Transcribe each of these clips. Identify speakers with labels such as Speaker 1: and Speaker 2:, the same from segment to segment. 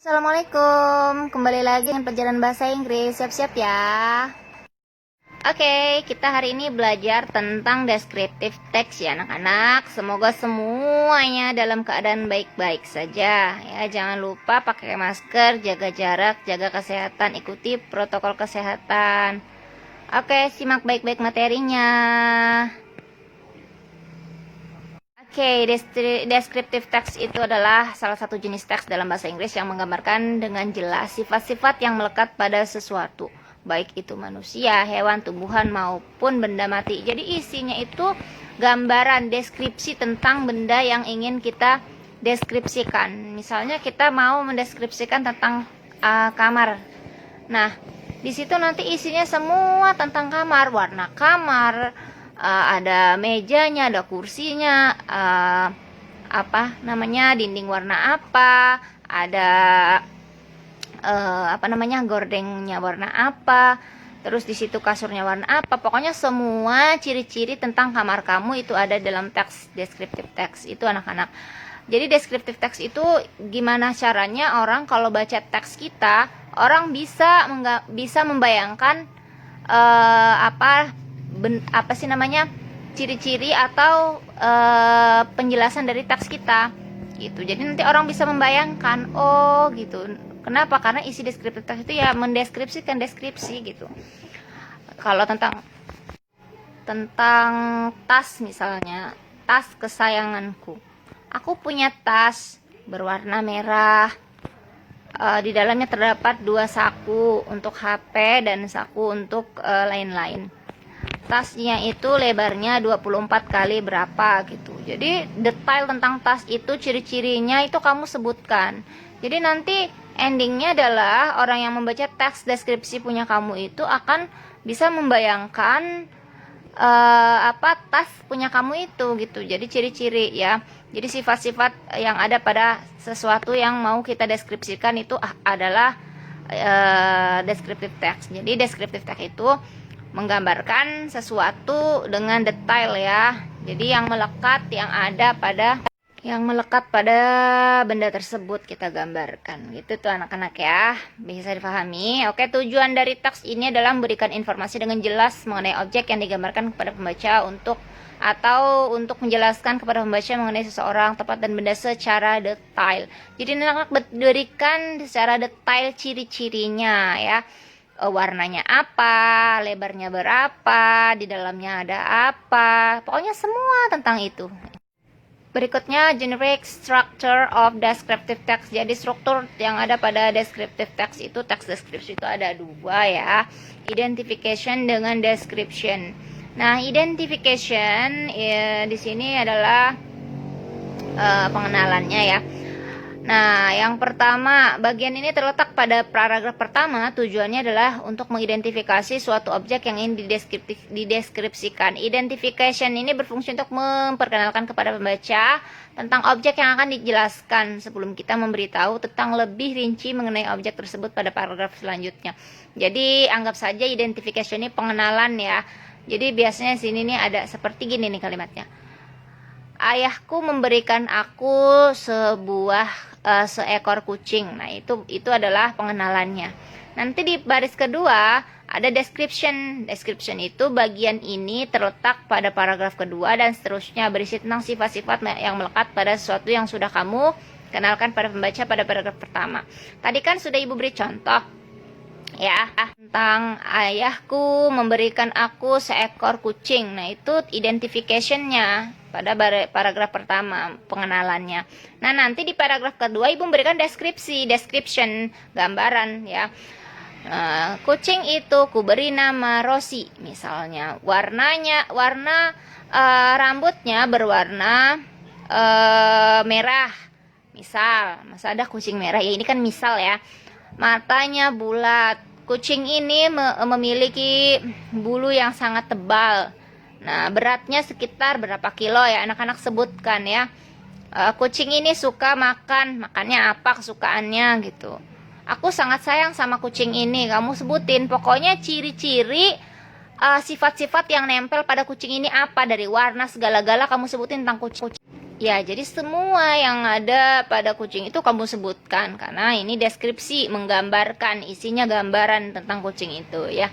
Speaker 1: Assalamualaikum, kembali lagi dengan pelajaran bahasa Inggris. Siap-siap ya. Oke, kita hari ini belajar tentang descriptive text ya anak-anak. Semoga semuanya dalam keadaan baik-baik saja ya. Jangan lupa pakai masker, jaga jarak, jaga kesehatan, ikuti protokol kesehatan. Oke, simak baik-baik materinya. Oke, descriptive text itu adalah salah satu jenis teks dalam bahasa Inggris yang menggambarkan dengan jelas sifat-sifat yang melekat pada sesuatu, baik itu manusia, hewan, tumbuhan, maupun benda mati. Jadi isinya itu gambaran, deskripsi tentang benda yang ingin kita deskripsikan. Misalnya kita mau mendeskripsikan tentang kamar. Nah, di situ nanti isinya semua tentang kamar, warna kamar, ada mejanya, ada kursinya, dinding warna apa, ada gordengnya warna apa, terus di situ kasurnya warna apa. Pokoknya semua ciri-ciri tentang kamar kamu itu ada dalam teks descriptive text itu anak-anak. Jadi descriptive text itu gimana caranya orang kalau baca teks kita, orang bisa membayangkan ciri-ciri atau penjelasan dari teks kita gitu. Jadi nanti orang bisa membayangkan, oh gitu. Kenapa? Karena isi deskriptif teks itu ya mendeskripsikan deskripsi gitu. Kalau tentang tas misalnya, tas kesayanganku. Aku punya tas berwarna merah. Di dalamnya terdapat 2 saku untuk HP dan saku untuk lain-lain. Tasnya itu lebarnya 24 kali berapa gitu. Jadi detail tentang tas itu, ciri-cirinya itu kamu sebutkan. Jadi nanti endingnya adalah orang yang membaca teks deskripsi punya kamu itu akan bisa membayangkan tas punya kamu itu gitu. Jadi ciri-ciri ya. Jadi sifat-sifat yang ada pada sesuatu yang mau kita deskripsikan itu adalah descriptive text. Jadi descriptive text itu menggambarkan sesuatu dengan detail ya. Jadi yang melekat pada benda tersebut kita gambarkan. Gitu tuh anak-anak ya. Bisa dipahami. Oke, tujuan dari teks ini adalah memberikan informasi dengan jelas mengenai objek yang digambarkan kepada pembaca untuk menjelaskan kepada pembaca mengenai seseorang, tempat dan benda secara detail. Jadi anak-anak berikan secara detail ciri-cirinya ya. Warnanya apa, lebarnya berapa, di dalamnya ada apa, pokoknya semua tentang itu. Berikutnya, generic structure of descriptive text. Jadi struktur yang ada pada descriptive text itu, teks deskripsi itu ada 2 ya, identification dengan description. Nah, identification di sini adalah pengenalannya ya. Nah, yang pertama, bagian ini terletak pada paragraf pertama. Tujuannya adalah untuk mengidentifikasi suatu objek yang ingin dideskripsikan. Identification ini berfungsi untuk memperkenalkan kepada pembaca tentang objek yang akan dijelaskan sebelum kita memberitahu tentang lebih rinci mengenai objek tersebut pada paragraf selanjutnya. Jadi, anggap saja identification ini pengenalan ya. Jadi, biasanya sini nih ada seperti gini nih kalimatnya. Ayahku memberikan aku seekor kucing. Nah, itu adalah pengenalannya. Nanti di baris kedua ada description. Description itu bagian ini terletak pada paragraf kedua dan seterusnya, berisi tentang sifat-sifat yang melekat pada sesuatu yang sudah kamu kenalkan pada pembaca pada paragraf pertama. Tadi kan sudah Ibu beri contoh ya tentang ayahku memberikan aku seekor kucing. Nah, itu identificationnya pada paragraf pertama, pengenalannya. Nah, nanti di paragraf kedua Ibu memberikan description, gambaran ya. Kucing itu kuberi nama Rosi misalnya. Warna rambutnya berwarna merah. Misal ada kucing merah ya, ini kan misal ya. Matanya bulat. Kucing ini memiliki bulu yang sangat tebal. Nah, beratnya sekitar berapa kilo ya, anak-anak sebutkan ya. Kucing ini suka makannya apa kesukaannya gitu. Aku sangat sayang sama kucing ini, kamu sebutin. Pokoknya ciri-ciri sifat-sifat yang nempel pada kucing ini apa, dari warna segala-gala kamu sebutin tentang kucing. Ya, jadi semua yang ada pada kucing itu kamu sebutkan karena ini deskripsi menggambarkan, isinya gambaran tentang kucing itu ya.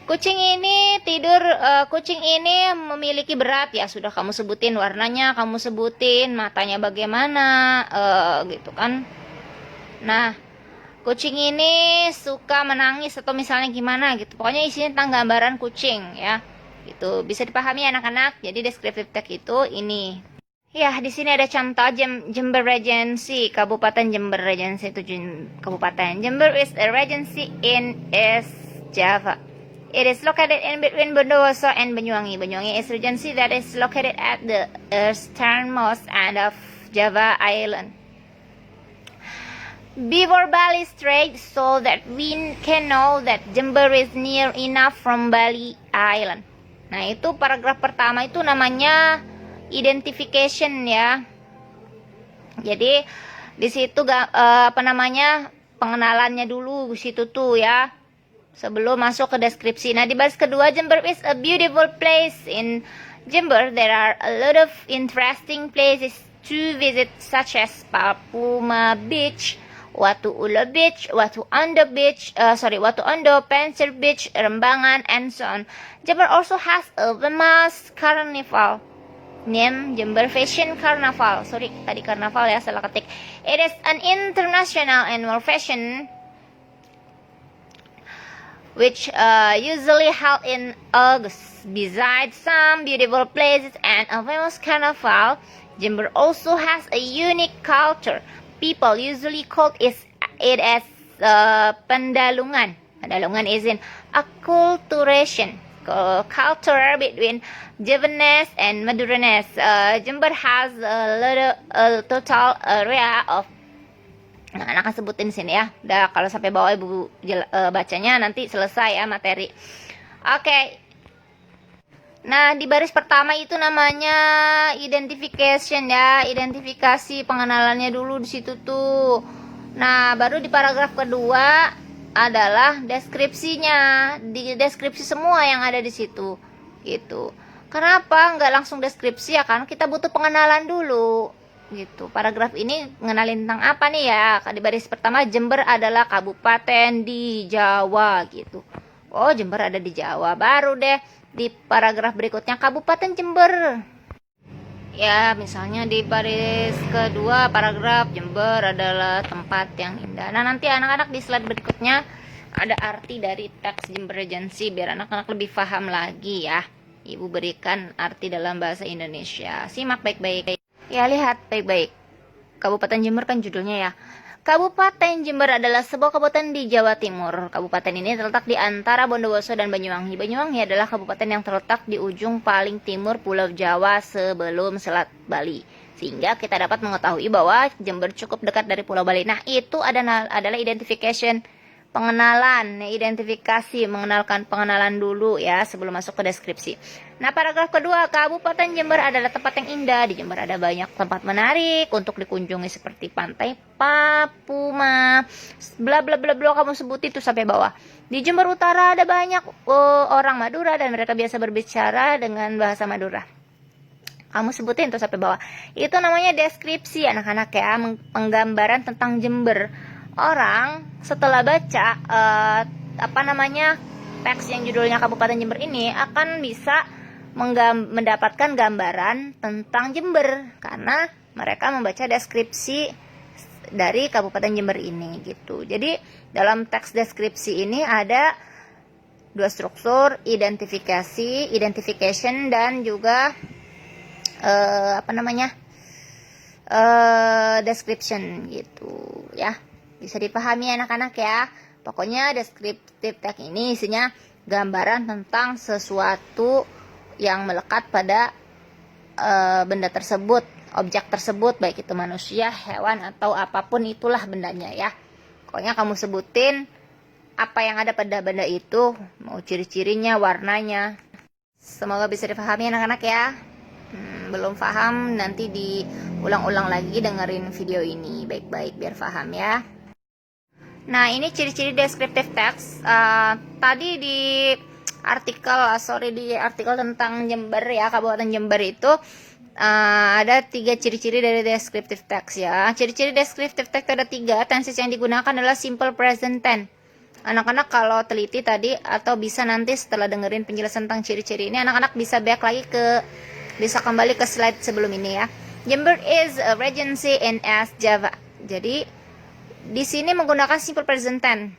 Speaker 1: Kucing ini tidur, kucing ini memiliki berat ya, sudah kamu sebutin warnanya, kamu sebutin matanya bagaimana, gitu kan. Nah, kucing ini suka menangis atau misalnya gimana gitu. Pokoknya isinya tentang gambaran kucing ya. Gitu. Bisa dipahami anak-anak. Jadi descriptive text itu ini. Ya, di sini ada contoh Jember Regency, Kabupaten Jember Regency itu kabupaten. Jember is a regency in East Java. It is located in between Bondowoso and Banyuwangi. Banyuwangi is regency that is located at the easternmost end of Java Island. Before Bali Strait, so that we can know that Jember is near enough from Bali Island. Nah, itu paragraf pertama itu namanya identification ya. Jadi di situ apa namanya, pengenalannya dulu di situ tuh ya, sebelum masuk ke deskripsi. Nah, di baris kedua, Jember is a beautiful place. In Jember there are a lot of interesting places to visit, such as Papuma Beach, Watu Ulo Beach, Watu Ondo Beach, Watu Ondo, Pencer Beach, Rembangan, and so on. Jember also has a famous carnival named Jember Fashion Carnival. Sorry, tadi karnaval ya, salah ketik. It is an international annual fashion which usually held in August. Besides some beautiful places and a famous carnival, Jember also has a unique culture. People usually call it as Pendalungan. Pendalungan is in acculturation, culture between Javanese and Maduranese. Jember has a total area of. Nah, anak akan sebutin sini ya. Udah, kalau sampai bawah ibu bacanya nanti selesai ya materi. Oke. Nah, di baris pertama itu namanya identification ya, identifikasi pengenalannya dulu di situ tuh. Nah, baru di paragraf kedua adalah deskripsinya, di deskripsi semua yang ada di situ, gitu. Kenapa nggak langsung deskripsi ya? Kan kita butuh pengenalan dulu, gitu. Paragraf ini ngenalin tentang apa nih ya? Di baris pertama, Jember adalah kabupaten di Jawa, gitu. Oh, Jember ada di Jawa. Baru deh di paragraf berikutnya, Kabupaten Jember. Ya, misalnya di baris kedua paragraf, Jember adalah tempat yang indah. Nah, nanti anak-anak di slide berikutnya ada arti dari teks Jember Regency biar anak-anak lebih paham lagi ya. Ibu berikan arti dalam bahasa Indonesia. Simak baik-baik. Ya, lihat baik-baik. Kabupaten Jember kan judulnya ya. Kabupaten Jember adalah sebuah kabupaten di Jawa Timur. Kabupaten ini terletak di antara Bondowoso dan Banyuwangi. Banyuwangi adalah kabupaten yang terletak di ujung paling timur Pulau Jawa sebelum Selat Bali. Sehingga kita dapat mengetahui bahwa Jember cukup dekat dari Pulau Bali. Nah, itu adalah identification, pengenalan, identifikasi, mengenalkan pengenalan dulu ya sebelum masuk ke deskripsi. Nah, paragraf kedua, Kabupaten Jember adalah tempat yang indah. Di Jember ada banyak tempat menarik untuk dikunjungi seperti Pantai Papuma, bla bla bla bla, kamu sebut itu sampai bawah. Di Jember Utara ada banyak orang Madura dan mereka biasa berbicara dengan bahasa Madura. Kamu sebutin tuh sampai bawah. Itu namanya deskripsi anak-anak ya, penggambaran tentang Jember. Orang setelah baca teks yang judulnya Kabupaten Jember ini akan bisa mendapatkan gambaran tentang Jember karena mereka membaca deskripsi dari Kabupaten Jember ini gitu. Jadi dalam teks deskripsi ini ada dua struktur, identifikasi, identification, dan juga description gitu ya. Bisa dipahami anak-anak ya. Pokoknya descriptive text ini isinya gambaran tentang sesuatu yang melekat pada benda tersebut, objek tersebut, baik itu manusia, hewan, atau apapun itulah bendanya ya. Pokoknya kamu sebutin apa yang ada pada benda itu, mau ciri-cirinya, warnanya. Semoga bisa dipahami anak-anak ya. Belum paham nanti diulang-ulang lagi dengerin video ini baik-baik biar paham ya. Nah, ini ciri-ciri descriptive text. Tadi di artikel tentang Jember ya, Kabupaten Jember itu ada 3 ciri-ciri dari descriptive text ya. Ciri-ciri descriptive text ada 3. Tenses yang digunakan adalah simple present tense. Anak-anak kalau teliti tadi atau bisa nanti setelah dengerin penjelasan tentang ciri-ciri ini, anak-anak bisa bisa kembali ke slide sebelum ini ya. Jember is a regency in East Java. Jadi di sini menggunakan simple present tense.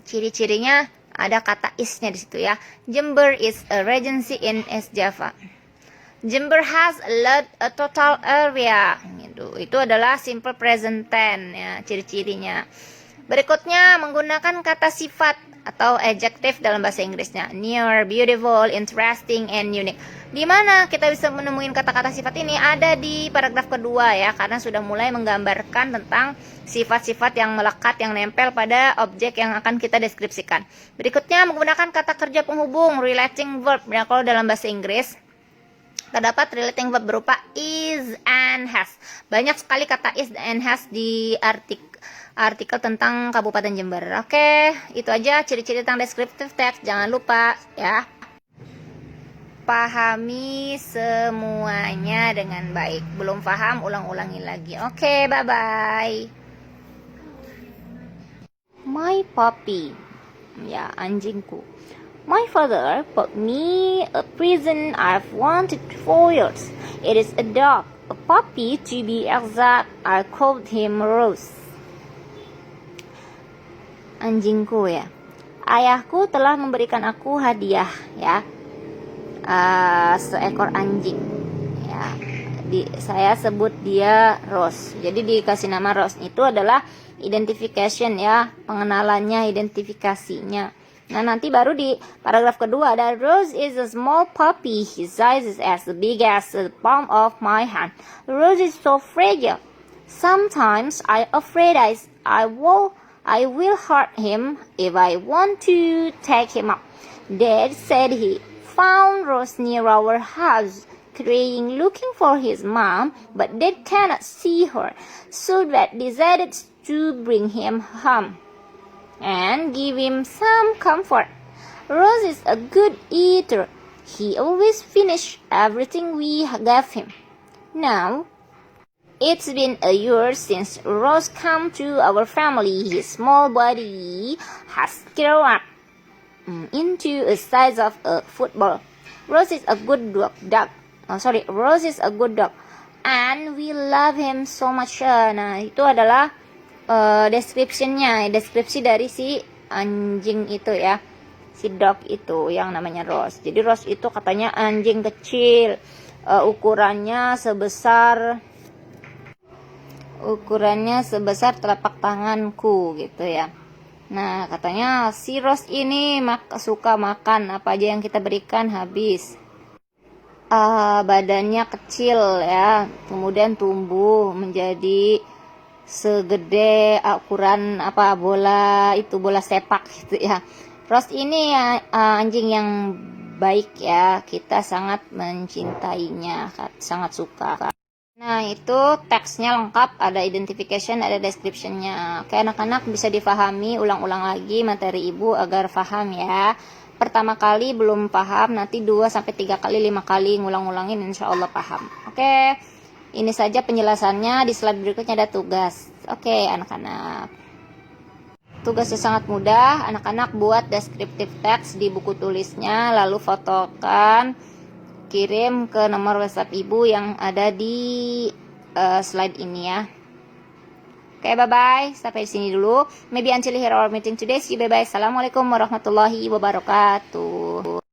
Speaker 1: Ciri-cirinya ada kata is-nya di situ ya. Jember is a regency in East Java. Jember has a total area. Itu adalah simple present tense ya, ciri-cirinya. Berikutnya menggunakan kata sifat atau adjective dalam bahasa Inggrisnya. Near, beautiful, interesting, and unique. Di mana kita bisa menemukan kata-kata sifat ini? Ada di paragraf kedua ya, karena sudah mulai menggambarkan tentang sifat-sifat yang melekat, yang nempel pada objek yang akan kita deskripsikan. Berikutnya menggunakan kata kerja penghubung, relating verb. Ya, kalau dalam bahasa Inggris terdapat relating verb berupa is and has. Banyak sekali kata is and has di artikel tentang Kabupaten Jember. Oke, itu aja ciri-ciri tentang descriptive text. Jangan lupa ya, pahami semuanya dengan baik. Belum paham, ulang-ulangi lagi. Oke, bye-bye. My puppy. Ya, anjingku. My father put me a present I've wanted for years. It is a dog, a puppy to be exact. I called him Rose. Anjingku ya. Ayahku telah memberikan aku hadiah ya. Seekor anjing. Ya. Saya sebut dia Rose. Jadi dikasih nama Rose itu adalah identification ya, pengenalannya, identifikasinya. Nah, nanti baru di paragraf kedua ada Rose is a small puppy. His size is as big as the palm of my hand. Rose is so fragile. Sometimes I afraid I will hurt him if I want to take him up. Dad said he found Rose near our house, crying, looking for his mom, but Dad cannot see her, so Dad decided to bring him home and give him some comfort. Rose is a good eater. He always finished everything we gave him. Now, it's been a year since Rose came to our family. His small body has grown up into a size of a football. Rose is a good dog. Rose is a good dog, and we love him so much. Nah, itu adalah deskripsi dari si anjing itu ya, si dog itu yang namanya Rose. Jadi Rose itu katanya anjing kecil, ukurannya sebesar telapak tanganku gitu ya. Nah, katanya si Rose ini suka makan apa aja yang kita berikan habis. Badannya kecil ya, kemudian tumbuh menjadi segede ukuran bola sepak gitu ya. Rose ini anjing yang baik ya, kita sangat mencintainya, sangat suka. Nah, itu teksnya lengkap, ada identification, ada descriptionnya. Oke, anak-anak bisa difahami, ulang-ulang lagi materi ibu agar paham ya. Pertama kali belum paham, nanti 2-3 kali, 5 kali ngulang-ulangin, insya Allah paham. Oke, ini saja penjelasannya. Di slide berikutnya ada tugas. Oke, anak-anak. Tugasnya sangat mudah. Anak-anak buat descriptive text di buku tulisnya, lalu fotokan, kirim ke nomor WhatsApp ibu yang ada di slide ini ya. Oke, bye-bye. Sampai di sini dulu. Maybe until here our meeting today. See you, bye-bye. Assalamualaikum warahmatullahi wabarakatuh.